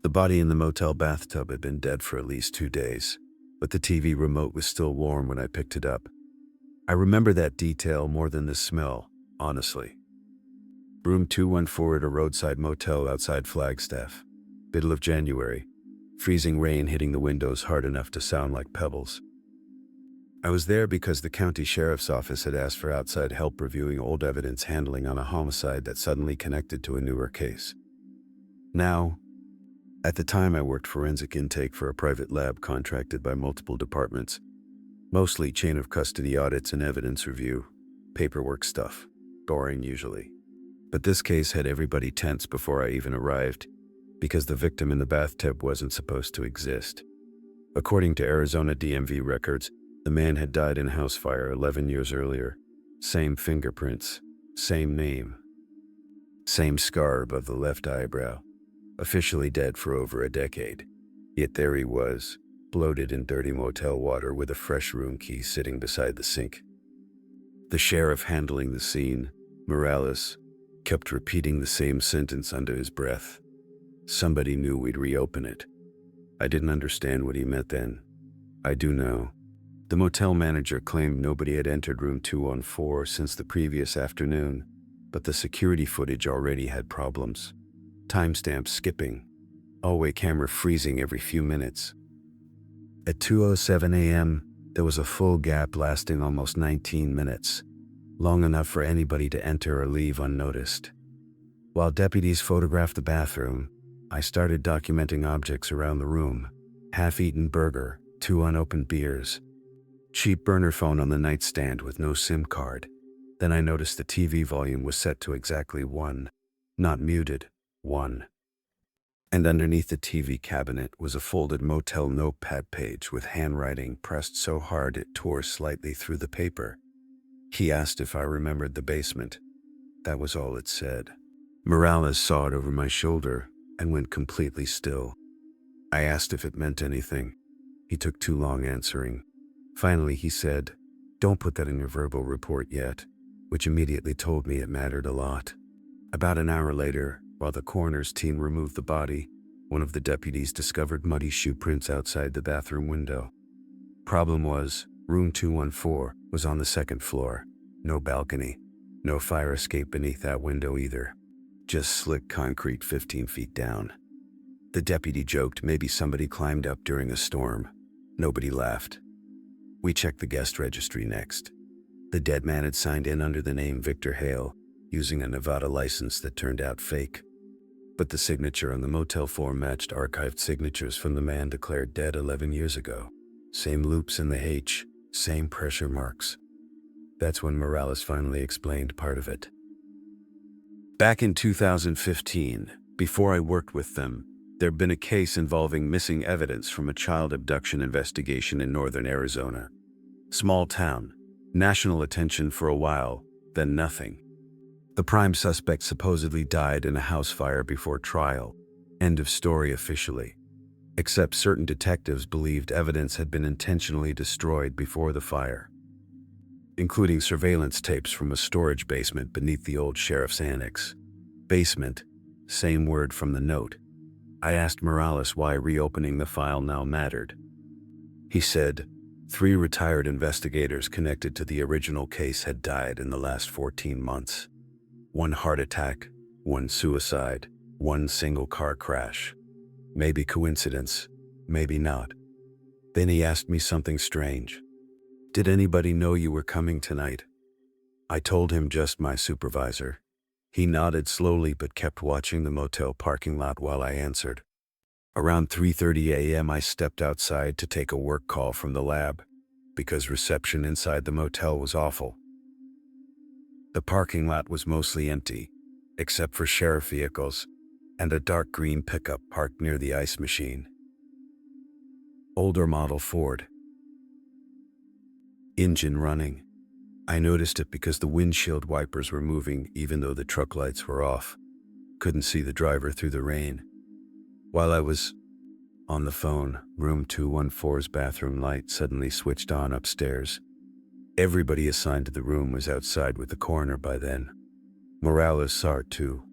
The body in the motel bathtub had been dead for at least 2 days, but the TV remote was still warm when I picked it up. I remember that detail more than the smell, honestly. Room 214 at a roadside motel outside Flagstaff. Middle of January. Freezing rain hitting the windows hard enough to sound like pebbles. I was there because the county sheriff's office had asked for outside help reviewing old evidence handling on a homicide that suddenly connected to a newer case. Now, at the time I worked forensic intake for a private lab contracted by multiple departments, mostly chain of custody audits and evidence review, paperwork stuff, boring usually. But this case had everybody tense before I even arrived, because the victim in the bathtub wasn't supposed to exist. According to Arizona DMV records, the man had died in a house fire 11 years earlier. Same fingerprints, same name, same scar above the left eyebrow. Officially dead for over a decade. Yet there he was, bloated in dirty motel water with a fresh room key sitting beside the sink. The sheriff handling the scene, Morales, kept repeating the same sentence under his breath. Somebody knew we'd reopen it. I didn't understand what he meant then. I do now. The motel manager claimed nobody had entered room 214 since the previous afternoon, but the security footage already had problems. Timestamps skipping, hallway camera freezing every few minutes. At 2:07 a.m., there was a full gap lasting almost 19 minutes, long enough for anybody to enter or leave unnoticed. While deputies photographed the bathroom, I started documenting objects around the room. Half-eaten burger, 2 unopened beers, cheap burner phone on the nightstand with no SIM card. Then I noticed the TV volume was set to exactly 1, not muted. 1. And underneath the TV cabinet was a folded motel notepad page with handwriting pressed so hard it tore slightly through the paper. He asked if I remembered the basement. That was all it said. Morales saw it over my shoulder and went completely still. I asked if it meant anything. He took too long answering. Finally he said, "Don't put that in your verbal report yet," which immediately told me it mattered a lot. About an hour later, while the coroner's team removed the body, one of the deputies discovered muddy shoe prints outside the bathroom window. Problem was, room 214 was on the second floor. No balcony, no fire escape beneath that window either. Just slick concrete 15 feet down. The deputy joked maybe somebody climbed up during a storm. Nobody laughed. We checked the guest registry next. The dead man had signed in under the name Victor Hale, using a Nevada license that turned out fake. But the signature on the motel form matched archived signatures from the man declared dead 11 years ago. Same loops in the H, same pressure marks. That's when Morales finally explained part of it. Back in 2015, before I worked with them, there'd been a case involving missing evidence from a child abduction investigation in northern Arizona. Small town, national attention for a while, then nothing. The prime suspect supposedly died in a house fire before trial. End of story officially. Except certain detectives believed evidence had been intentionally destroyed before the fire, including surveillance tapes from a storage basement beneath the old sheriff's annex. Basement, same word from the note. I asked Morales why reopening the file now mattered. He said, 3 retired investigators connected to the original case had died in the last 14 months. 1 heart attack, 1 suicide, 1 single car crash. Maybe coincidence, maybe not. Then he asked me something strange. Did anybody know you were coming tonight? I told him just my supervisor. He nodded slowly but kept watching the motel parking lot while I answered. Around 3:30 a.m. I stepped outside to take a work call from the lab, because reception inside the motel was awful. The parking lot was mostly empty, except for sheriff vehicles and a dark green pickup parked near the ice machine. Older model Ford. Engine running. I noticed it because the windshield wipers were moving even though the truck lights were off. Couldn't see the driver through the rain. While I was on the phone, room 214's bathroom light suddenly switched on upstairs. Everybody assigned to the room was outside with the coroner by then. Morales saw it too.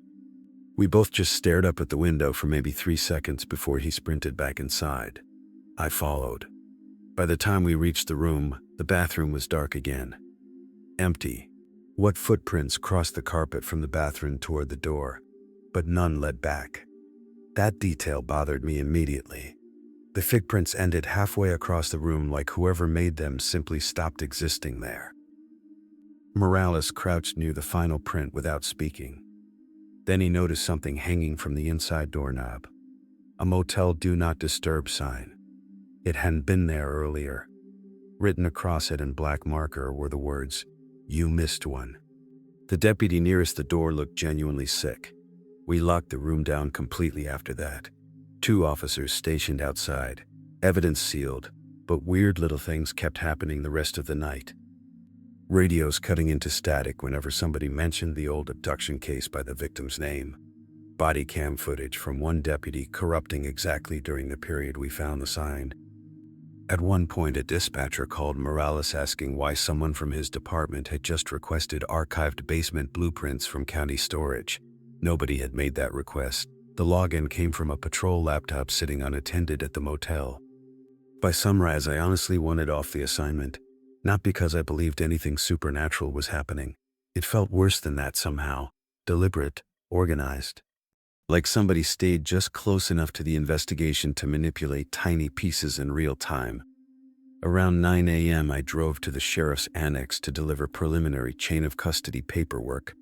We both just stared up at the window for maybe 3 seconds before he sprinted back inside. I followed. By the time we reached the room, the bathroom was dark again. Empty. What footprints crossed the carpet from the bathroom toward the door, but none led back. That detail bothered me immediately. The footprints ended halfway across the room, like whoever made them simply stopped existing there. Morales crouched near the final print without speaking. Then he noticed something hanging from the inside doorknob. A motel do not disturb sign. It hadn't been there earlier. Written across it in black marker were the words, "You missed one." The deputy nearest the door looked genuinely sick. We locked the room down completely after that. 2 officers stationed outside, evidence sealed, but weird little things kept happening the rest of the night. Radios cutting into static whenever somebody mentioned the old abduction case by the victim's name. Body cam footage from one deputy corrupting exactly during the period we found the sign. At one point, a dispatcher called Morales asking why someone from his department had just requested archived basement blueprints from county storage. Nobody had made that request. The login came from a patrol laptop sitting unattended at the motel. By sunrise, I honestly wanted off the assignment, not because I believed anything supernatural was happening. It felt worse than that somehow, deliberate, organized. Like somebody stayed just close enough to the investigation to manipulate tiny pieces in real time. Around 9 a.m., I drove to the sheriff's annex to deliver preliminary chain of custody paperwork.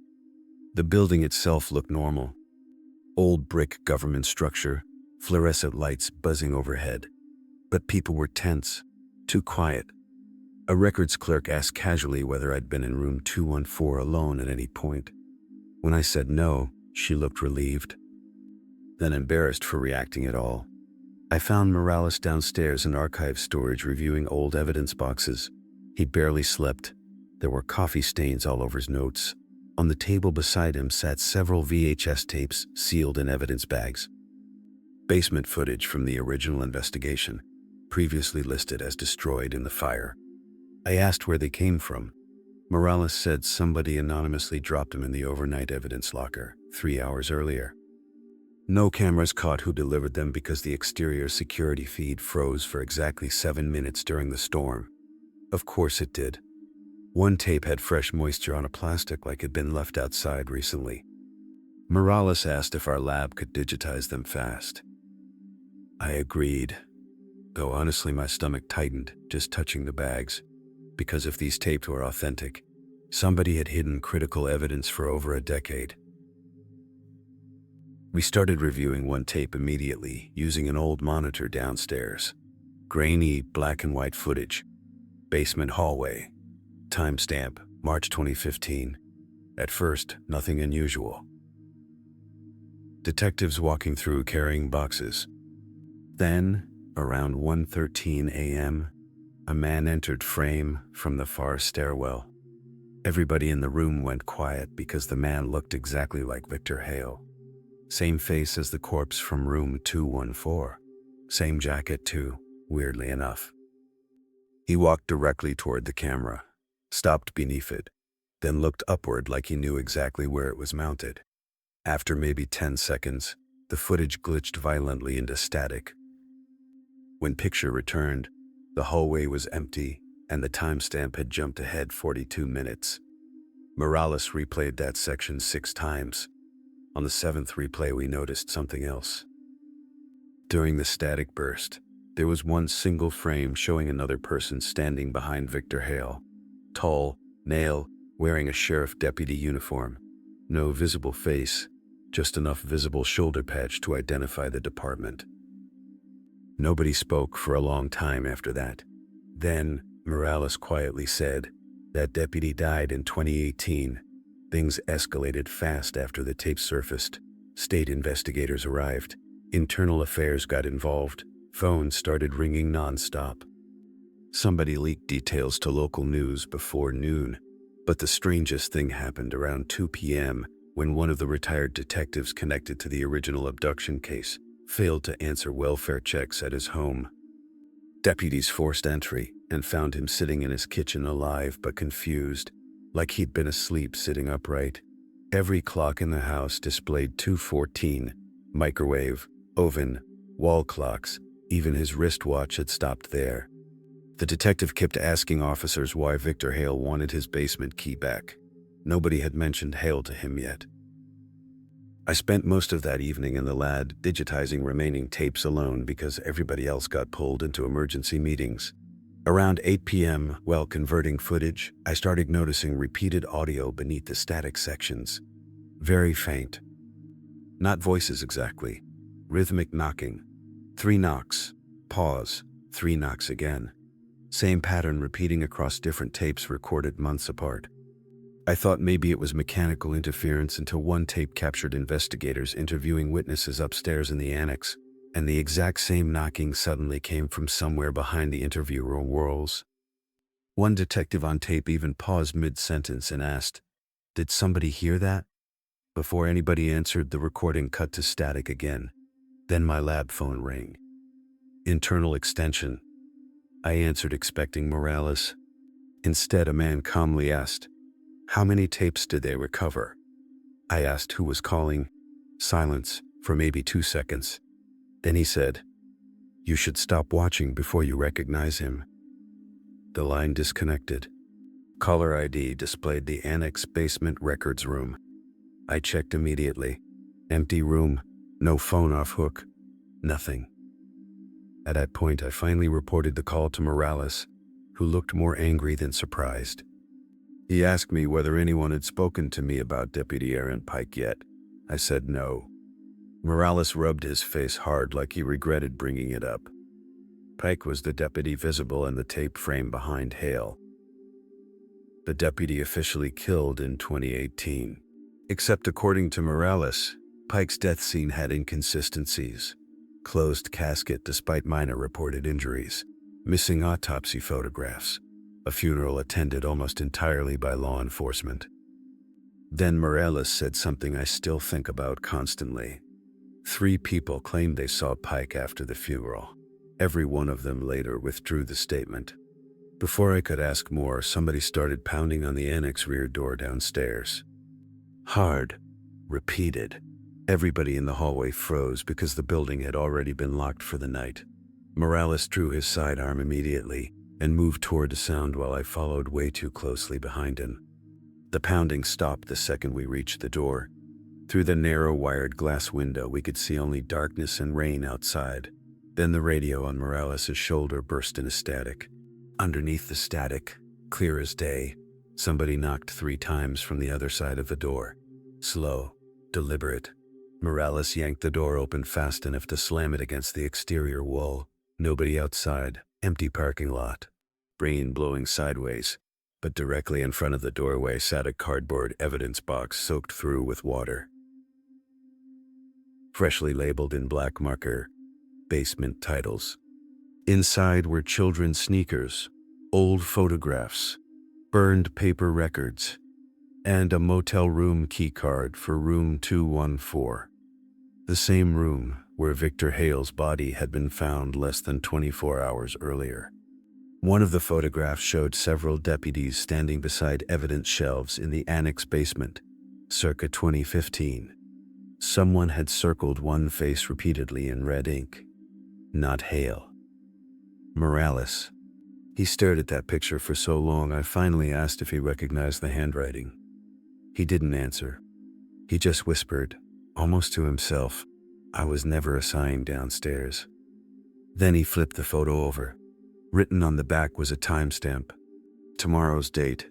The building itself looked normal. Old brick government structure, fluorescent lights buzzing overhead. But people were tense, too quiet. A records clerk asked casually whether I'd been in room 214 alone at any point. When I said no, she looked relieved, then embarrassed for reacting at all. I found Morales downstairs in archive storage reviewing old evidence boxes. He barely slept. There were coffee stains all over his notes. On the table beside him sat several VHS tapes sealed in evidence bags. Basement footage from the original investigation, previously listed as destroyed in the fire. I asked where they came from. Morales said somebody anonymously dropped them in the overnight evidence locker 3 hours earlier. No cameras caught who delivered them because the exterior security feed froze for exactly 7 minutes during the storm. Of course it did. One tape had fresh moisture on a plastic like it had been left outside recently. Morales asked if our lab could digitize them fast. I agreed, though honestly my stomach tightened just touching the bags, because if these tapes were authentic, somebody had hidden critical evidence for over a decade. We started reviewing one tape immediately, using an old monitor downstairs. Grainy, black and white footage. Basement hallway. Timestamp, March 2015. At first, nothing unusual. Detectives walking through carrying boxes. Then, around 1:13 a.m., a man entered frame from the far stairwell. Everybody in the room went quiet because the man looked exactly like Victor Hale. Same face as the corpse from room 214. Same jacket too, weirdly enough. He walked directly toward the camera, stopped beneath it, then looked upward like he knew exactly where it was mounted. After maybe 10 seconds, the footage glitched violently into static. When picture returned, the hallway was empty and the timestamp had jumped ahead 42 minutes. Morales replayed that section 6 times. On the 7th replay, we noticed something else. During the static burst, there was one single frame showing another person standing behind Victor Hale. Tall, male, wearing a sheriff deputy uniform. No visible face, just enough visible shoulder patch to identify the department. Nobody spoke for a long time after that. Then, Morales quietly said, "That deputy died in 2018. Things escalated fast after the tape surfaced. State investigators arrived. Internal affairs got involved. Phones started ringing nonstop. Somebody leaked details to local news before noon. But the strangest thing happened around 2 p.m. when one of the retired detectives connected to the original abduction case failed to answer welfare checks at his home. Deputies forced entry and found him sitting in his kitchen alive but confused, like he'd been asleep sitting upright. Every clock in the house displayed 2:14, microwave, oven, wall clocks, even his wristwatch had stopped there. The detective kept asking officers why Victor Hale wanted his basement key back. Nobody had mentioned Hale to him yet. I spent most of that evening in the lab digitizing remaining tapes alone because everybody else got pulled into emergency meetings. Around 8 p.m., while converting footage, I started noticing repeated audio beneath the static sections. Very faint. Not voices exactly. Rhythmic knocking. 3 knocks. Pause. 3 knocks again. Same pattern repeating across different tapes recorded months apart. I thought maybe it was mechanical interference until one tape captured investigators interviewing witnesses upstairs in the annex, and the exact same knocking suddenly came from somewhere behind the interview room walls. One detective on tape even paused mid-sentence and asked, "Did somebody hear that?" Before anybody answered, the recording cut to static again. Then my lab phone rang. Internal extension. I answered expecting Morales. Instead, a man calmly asked, "How many tapes did they recover?" I asked who was calling. Silence for maybe 2 seconds. Then he said, "You should stop watching before you recognize him." The line disconnected. Caller ID displayed the annex basement records room. I checked immediately. Empty room, no phone off hook, nothing. At that point, I finally reported the call to Morales, who looked more angry than surprised. He asked me whether anyone had spoken to me about Deputy Aaron Pike yet. I said no. Morales rubbed his face hard like he regretted bringing it up. Pike was the deputy visible in the tape frame behind Hale. The deputy officially killed in 2018. Except according to Morales, Pike's death scene had inconsistencies. Closed casket despite minor reported injuries. Missing autopsy photographs. A funeral attended almost entirely by law enforcement. Then Morales said something I still think about constantly. 3 people claimed they saw Pike after the funeral. Every one of them later withdrew the statement. Before I could ask more, somebody started pounding on the annex rear door downstairs. Hard. Repeated. Everybody in the hallway froze because the building had already been locked for the night. Morales drew his sidearm immediately and moved toward the sound while I followed way too closely behind him. The pounding stopped the second we reached the door. Through the narrow wired glass window, we could see only darkness and rain outside. Then the radio on Morales' shoulder burst into static. Underneath the static, clear as day, somebody knocked 3 times from the other side of the door. Slow, deliberate. Morales yanked the door open fast enough to slam it against the exterior wall. Nobody outside. Empty parking lot. Rain blowing sideways, but directly in front of the doorway sat a cardboard evidence box soaked through with water. Freshly labeled in black marker, basement titles. Inside were children's sneakers, old photographs, burned paper records, and a motel room keycard for room 214. The same room where Victor Hale's body had been found less than 24 hours earlier. One of the photographs showed several deputies standing beside evidence shelves in the annex basement, circa 2015. Someone had circled one face repeatedly in red ink. Not Hale. Morales. He stared at that picture for so long I finally asked if he recognized the handwriting. He didn't answer. He just whispered, almost to himself, "I was never assigned downstairs." Then he flipped the photo over. Written on the back was a timestamp. Tomorrow's date,